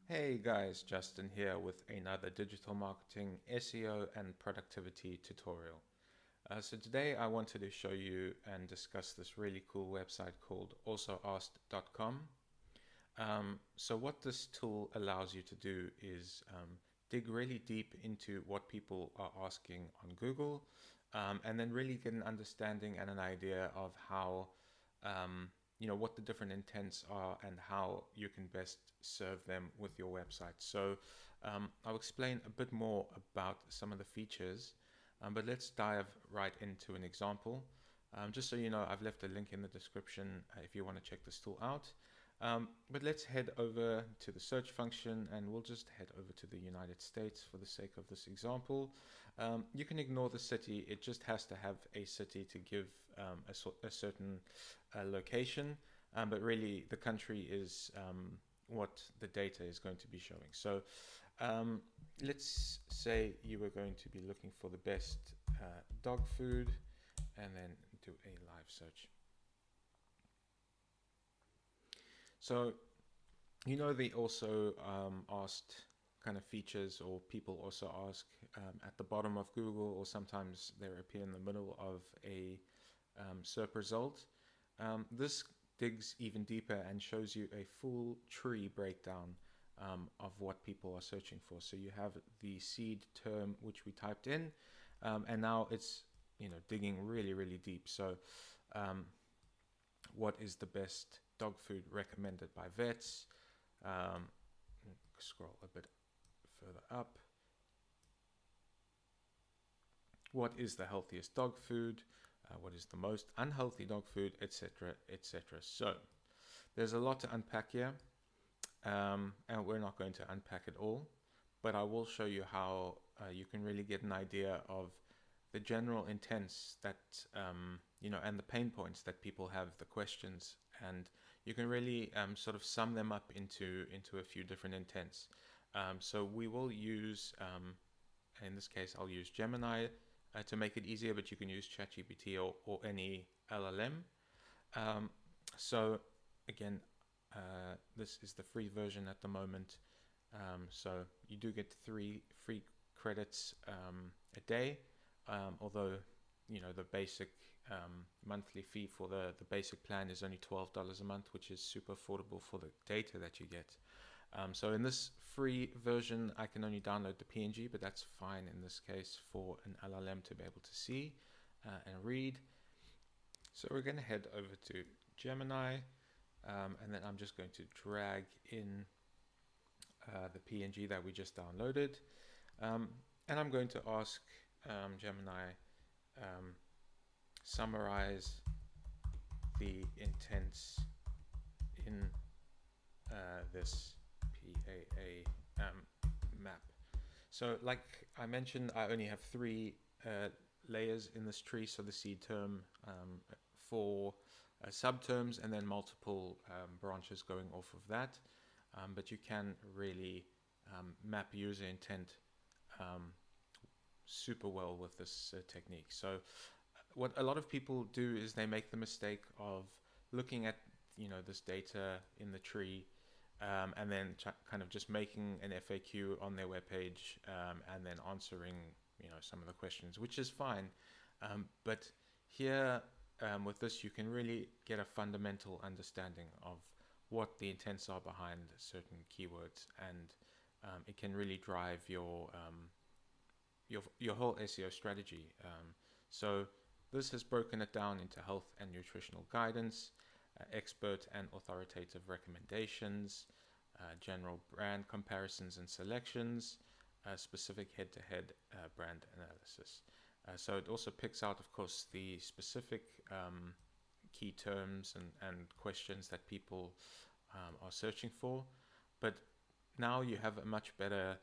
Hey guys, Justin here with another digital marketing, SEO, and productivity tutorial. So today I wanted to show you and discuss this really cool website called alsoasked.com. So what this tool allows you to do is dig really deep into what people are asking on Google, and then really get an understanding and an idea of how what the different intents are and how you can best serve them with your website. So I'll explain a bit more about some of the features, but let's dive right into an example. Just so you know, I've left a link in the description if you want to check this tool out. But let's head over to the search function, and we'll just head over to the United States for the sake of this example. You can ignore the city. It just has to have a city to give a certain location, but really the country is what the data is going to be showing. So let's say you were going to be looking for the best dog food and then do a live search. So, they also asked kind of features, or people also ask at the bottom of Google, or sometimes they appear in the middle of a SERP result. This digs even deeper and shows you a full tree breakdown of what people are searching for. So you have the seed term which we typed in, and now it's digging really, really deep. So what is the best dog food recommended by vets? Scroll a bit further up. What is the healthiest dog food? What is the most unhealthy dog food, etc., etc. So there's a lot to unpack here, and we're not going to unpack it all, but I will show you how you can really get an idea of the general intents that and the pain points that people have, the questions, and you can really sort of sum them up into a few different intents. So we will use, in this case, I'll use Gemini to make it easier, but you can use ChatGPT or any LLM. So again, this is the free version at the moment. So you do get 3 free credits a day, although the basic monthly fee for the basic plan is only $12 a month, which is super affordable for the data that you get. So in this free version, I can only download the PNG, but that's fine in this case for an LLM to be able to see and read. So we're going to head over to Gemini, and then I'm just going to drag in the PNG that we just downloaded. And I'm going to ask Gemini, summarize the intents in this PAA map. So like I mentioned, I only have 3 layers in this tree. So the seed term, 4 subterms, and then multiple branches going off of that. But you can really map user intent super well with this technique. So what a lot of people do is they make the mistake of looking at this data in the tree, and then kind of just making an FAQ on their webpage, and then answering some of the questions, which is fine. But here with this, you can really get a fundamental understanding of what the intents are behind certain keywords, and it can really drive your whole SEO strategy. So this has broken it down into health and nutritional guidance, expert and authoritative recommendations, general brand comparisons and selections, specific head-to-head brand analysis. So it also picks out, of course, the specific key terms and questions that people are searching for. But now you have a much better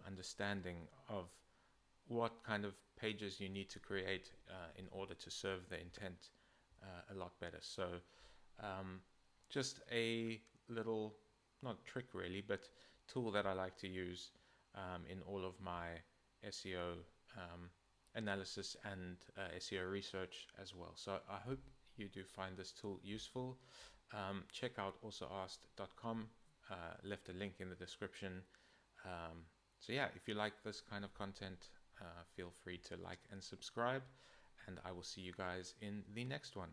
understanding of what kind of pages you need to create in order to serve the intent a lot better. So just a little, not trick really, but tool that I like to use in all of my SEO analysis and SEO research as well. So I hope you do find this tool useful. Check out alsoasked.com left a link in the description. So yeah, if you like this kind of content, feel free to like and subscribe, and I will see you guys in the next one.